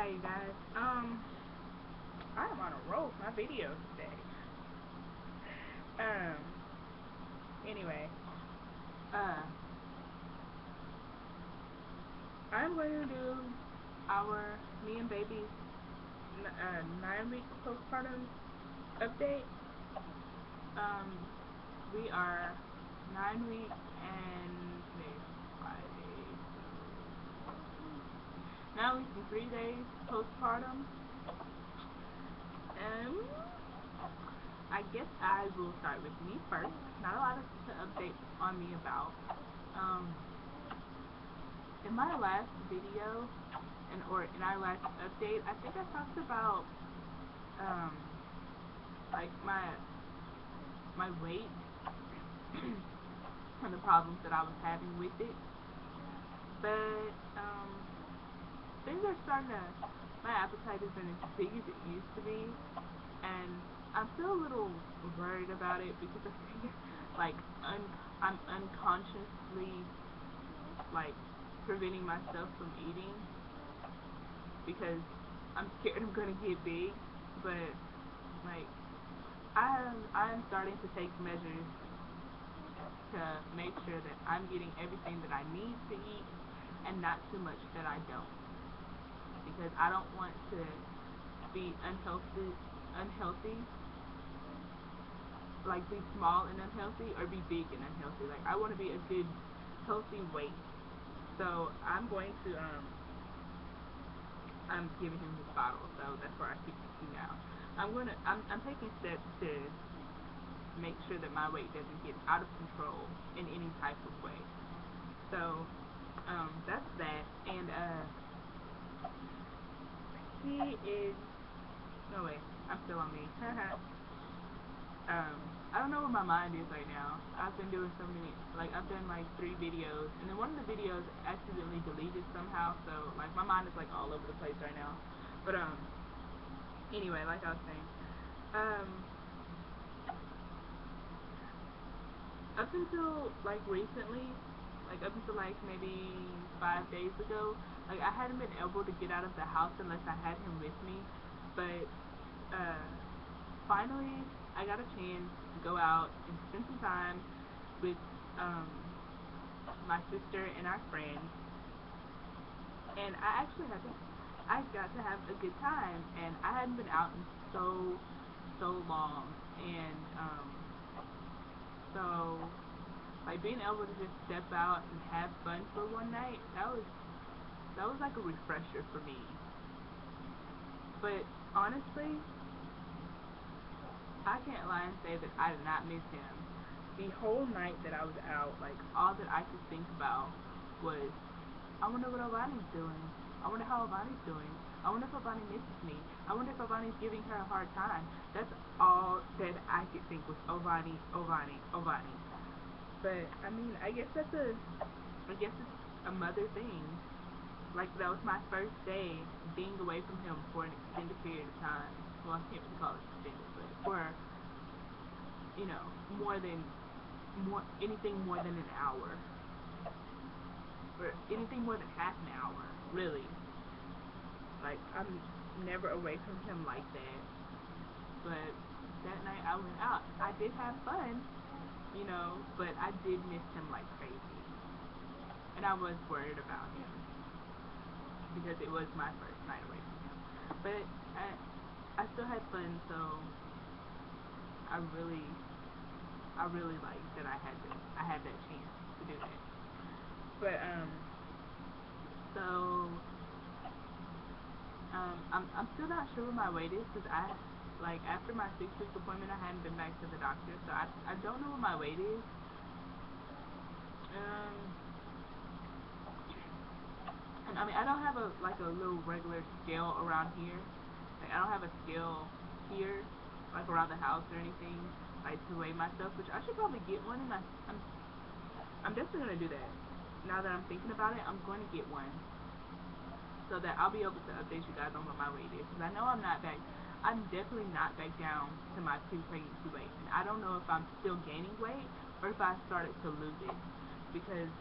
Hi you guys. I am on a roll with my videos today. Um, anyway, uh, I'm going to do our me and baby's 9-week postpartum update. Um, we are 9 weeks and today's Friday. 9 weeks and 3 days postpartum. I guess I will start with me first. Not a lot to update on me about. In my last video, or in our last update, I think I talked about like my weight and the problems that I was having with it. But things are starting to. My appetite isn't as big as it used to be, and I'm still a little worried about it because I think like I'm unconsciously like preventing myself from eating because I'm scared I'm gonna get big. But like I'm starting to take measures to make sure that I'm getting everything that I need to eat and not too much that I don't, because I don't want to be unhealthy, like be small and unhealthy, or be big and unhealthy. Like I want to be a good, healthy weight. So I'm going to I'm giving him his bottle, so that's where I keep eating now. I'm taking steps to make sure that my weight doesn't get out of control in any type of way. So that's that, and he is. No way, I'm still on me. I don't know where my mind is right now. I've been doing so many, like I've done like 3 videos, and then one of the videos accidentally deleted somehow, so like my mind is like all over the place right now. But anyway, like I was saying, up until like recently, like up until like maybe 5 days ago, like I hadn't been able to get out of the house unless I had him with me. But finally I got a chance to go out and spend some time with my sister and our friends, and I got to have a good time, and I hadn't been out in so long, and so like being able to just step out and have fun for one night, that was like a refresher for me. But honestly, I can't lie and say that I did not miss him. The whole night that I was out, like all that I could think about was, I wonder what Ovani's doing. I wonder how Ovani's doing. I wonder if Ovani misses me. I wonder if Ovani's giving her a hard time. That's all that I could think was Ovani, Ovani, Ovani. But I mean, I guess it's a mother thing. Like that was my first day being away from him for an extended period of time. Well, I can't really call it extended, but for anything more than an hour, or anything more than half an hour, really. Like I'm never away from him like that. But that night I went out. I did have fun, but I did miss him like crazy, and I was worried about him because it was my first night away from him. But I still had fun, so I really liked that I had that chance to do that. But so I'm still not sure what my weight is, because like after my 6-week appointment I hadn't been back to the doctor, so I don't know what my weight is. And I mean, I don't have a little regular scale around here. Like I don't have a scale here, like around the house or anything, like to weigh myself. Which I should probably get one, and I'm definitely gonna do that. Now that I'm thinking about it, I'm going to get one, so that I'll be able to update you guys on what my weight is. Because I know I'm definitely not back down to my pre-pregnancy weight, and I don't know if I'm still gaining weight or if I started to lose it, because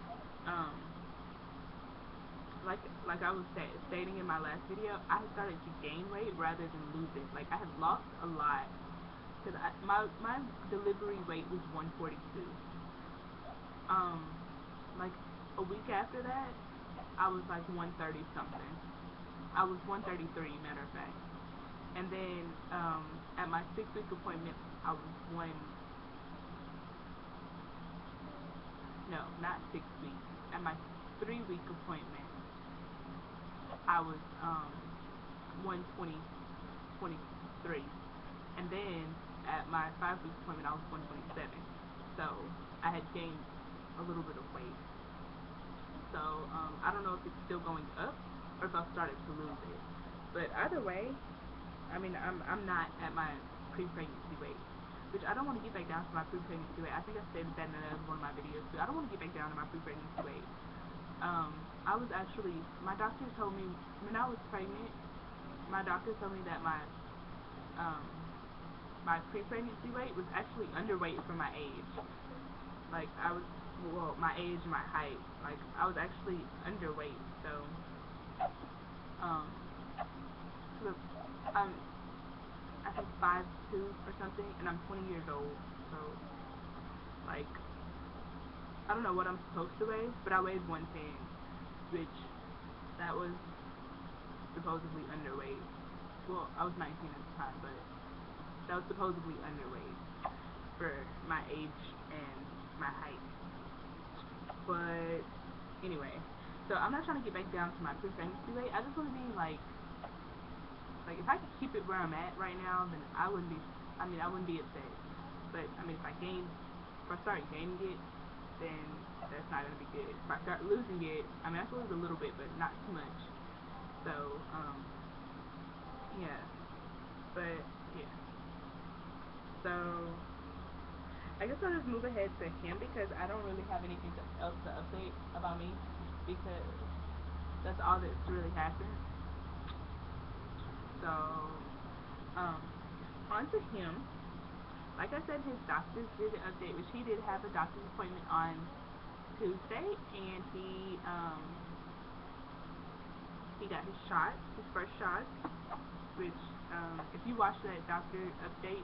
like I was stating in my last video, I started to gain weight rather than lose it. Like I had lost a lot because my delivery weight was 142. Like a week after that, I was like 130 something. I was 133, matter of fact. And then at my 6-week appointment, I was not 6 weeks. At my 3-week appointment, I was 123, and then at my 5-week appointment, I was 127. So I had gained a little bit of weight. So I don't know if it's still going up or if I've started to lose it. But either way, I mean, I'm not at my pre-pregnancy weight, which I don't want to get back down to my pre-pregnancy weight. I think I stated that in another one of my videos too. I don't want to get back down to my pre-pregnancy weight. I was actually, my doctor told me when I was pregnant, my doctor told me that my pre-pregnancy weight was actually underweight for my age. Like I was, well, my age and my height. Like I was actually underweight. So, look, I'm I think 5'2" or something, and I'm 20 years old. So, like, I don't know what I'm supposed to weigh, but I weighed 110, which that was supposedly underweight. Well, I was 19 at the time, but that was supposedly underweight for my age and my height. But anyway, so I'm not trying to get back down to my pre-pregnancy weight. I just want to be like if I could keep it where I'm at right now, then I wouldn't be upset. But I mean, if I start gaining it, then that's not gonna be good. If I start losing it, I mean, I can lose a little bit, but not too much. So, yeah. But yeah. So I guess I'll just move ahead to him because I don't really have anything else to update about me because that's all that's really happened. So, on to him. Like I said, his doctors did an update, which he did have a doctor's appointment on Tuesday, and he got his shots, his first shot, which, if you watch that doctor update,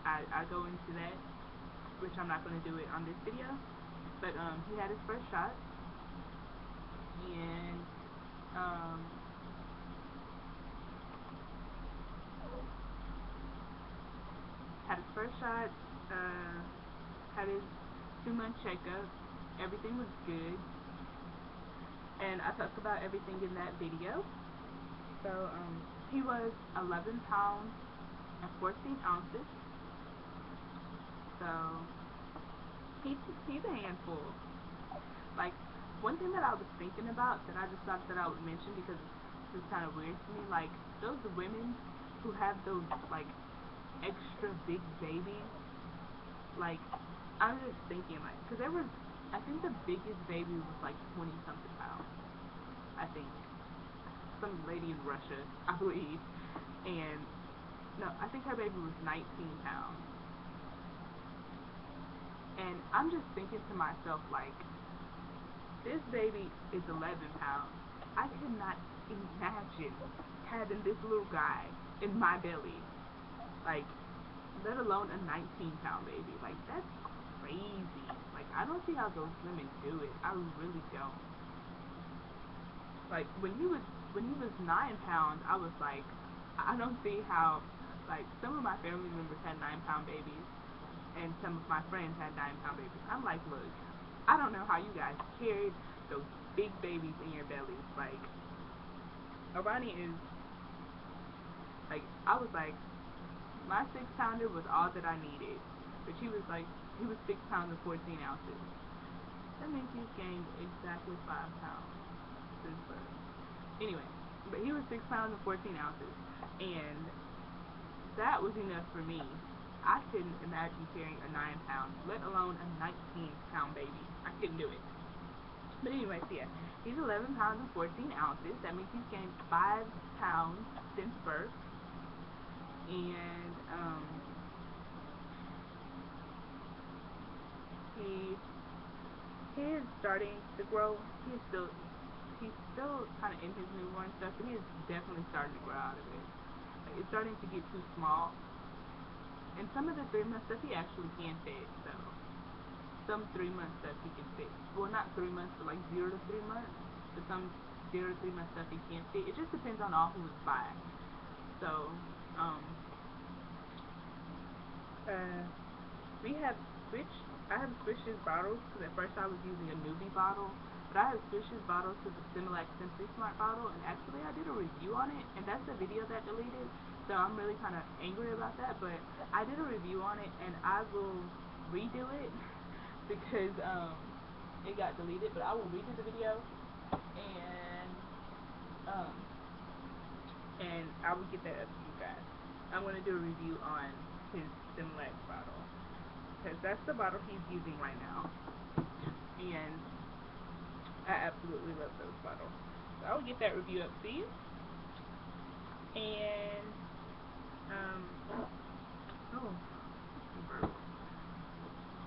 I go into that, which I'm not going to do it on this video, but, he had his first shot, and, had his first shot, had his 2-month checkup, everything was good, and I talked about everything in that video. So, he was 11 pounds and 14 ounces, so he's a handful. Like, one thing that I was thinking about that I just thought that I would mention because it's kind of weird to me, like, those women who have those, like, extra big babies, like, I'm just thinking, like, because I think the biggest baby was like 20 something pounds, I think, some lady in Russia, I believe, and, no, I think her baby was 19 pounds, and I'm just thinking to myself, like, this baby is 11 pounds, I could not imagine having this little guy in my belly, like, let alone a 19-pound baby. Like, that's crazy. Like, I don't see how those women do it. I really don't. Like, when he was 9 pounds, I was like, I don't see how, like, some of my family members had 9-pound babies, and some of my friends had 9-pound babies. I'm like, look, I don't know how you guys carried those big babies in your bellies. Like, Arani is, like, I was like, my 6-pounder was all that I needed, but he was 6 pounds and 14 ounces. That means he's gained exactly 5 pounds since birth. Anyway, but he was 6 pounds and 14 ounces, and that was enough for me. I couldn't imagine carrying a 9-pound, let alone a 19-pound baby. I couldn't do it. But anyway, so yeah, he's 11 pounds and 14 ounces. That means he's gained 5 pounds since birth. And he is starting to grow. He's still kind of in his newborn stuff, but he is definitely starting to grow out of it. Like, it's starting to get too small. And some of the 3-month stuff he actually can fit, so some 3-month stuff he can fit. Well, not 3 months, but like 0 to 3 months. But some 0 to 3 month stuff he can't fit. It just depends on all who is by. So, we have switched. I have switched his bottles because at first I was using a newbie bottle, but I have switched his bottles to the Similac Simply Smart bottle, and actually I did a review on it, and that's the video that deleted. So I'm really kind of angry about that, but I did a review on it, and I will redo it because it got deleted. But I will redo the video, and I will get that up to you guys. I'm gonna do a review on his Similac bottle, because that's the bottle he's using right now, and I absolutely love those bottles. So I'll get that review up to you. And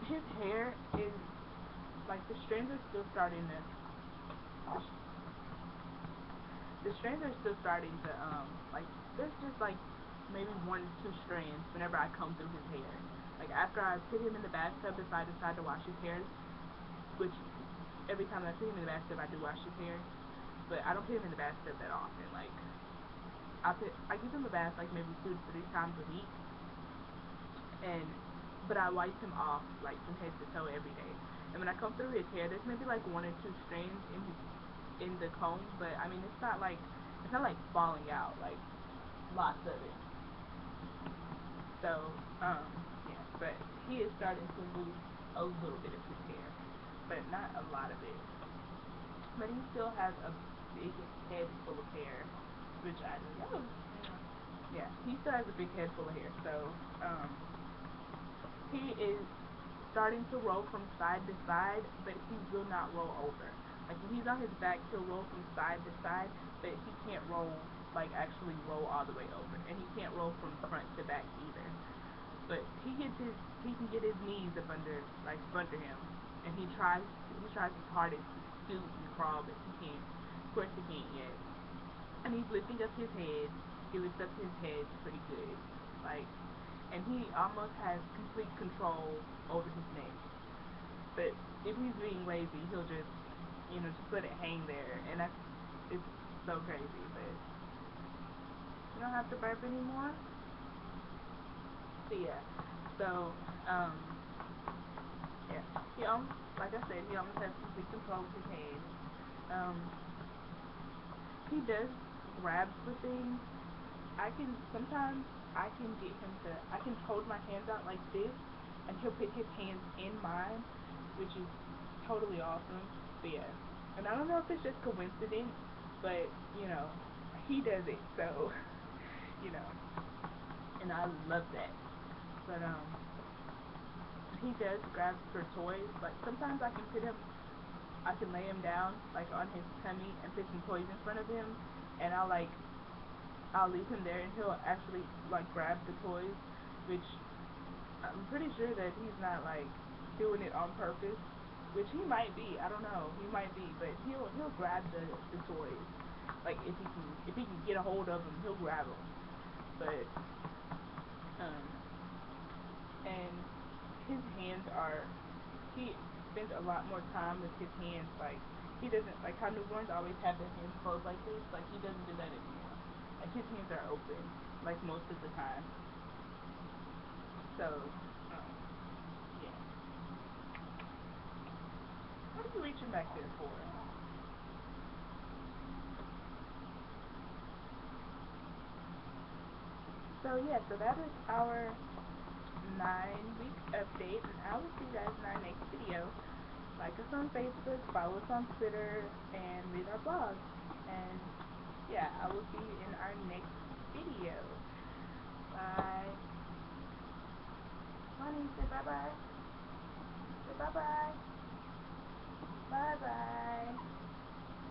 his hair is like the strands are still starting to like there's just like maybe 1 to 2 strands whenever I comb through his hair. Like after I put him in the bathtub, if I decide to wash his hair, which every time I put him in the bathtub I do wash his hair, but I don't put him in the bathtub that often. Like I give him a bath like maybe 2 to 3 times a week, but I wipe him off like from head to toe every day. And when I comb through his hair, there's maybe like 1 or 2 strands in the comb, but I mean it's not like falling out, like lots of it. So yeah, but he is starting to lose a little bit of his hair, but not a lot of it. But he still has a big head full of hair, which I love. Yeah, he still has a big head full of hair. So he is starting to roll from side to side, but he will not roll over. Like when he's on his back, he'll roll from side to side, but he can't roll, like actually roll all the way over, and he can't roll from front to back either. But he can get his knees up under him, and he tries his hardest to scoot and crawl, but he can't. Of course he can't yet. And he's lifting up his head. He lifts up his head pretty good, like, and he almost has complete control over his neck. But if he's being lazy, he'll just just let it hang there, and it's so crazy. But you don't have to burp anymore. But yeah, so yeah, like I said, he almost has complete control of his head. He does grab for things. Sometimes I can get him to, I can hold my hands out like this, and he'll put his hands in mine, which is totally awesome. But yeah, and I don't know if it's just coincidence, but he does it, so and I love that. But he does grab for toys. Like sometimes I can lay him down like on his tummy and put some toys in front of him, and I'll leave him there, and he'll actually like grab the toys, which I'm pretty sure that he's not like doing it on purpose, which he might be. I don't know. He might be, but he'll grab the toys. Like if he can get a hold of them, he'll grab them. But and his hands he spends a lot more time with his hands. Like he doesn't like how newborns always have their hands closed like this. Like he doesn't do that anymore. Like his hands are open like most of the time. So yeah. What are you reaching back there for? So yeah, so that is our 9-week update, and I will see you guys in our next video. Like us on Facebook, follow us on Twitter, and read our blog. And yeah, I will see you in our next video. Bye. Honey, say bye-bye. Say bye-bye. Bye-bye.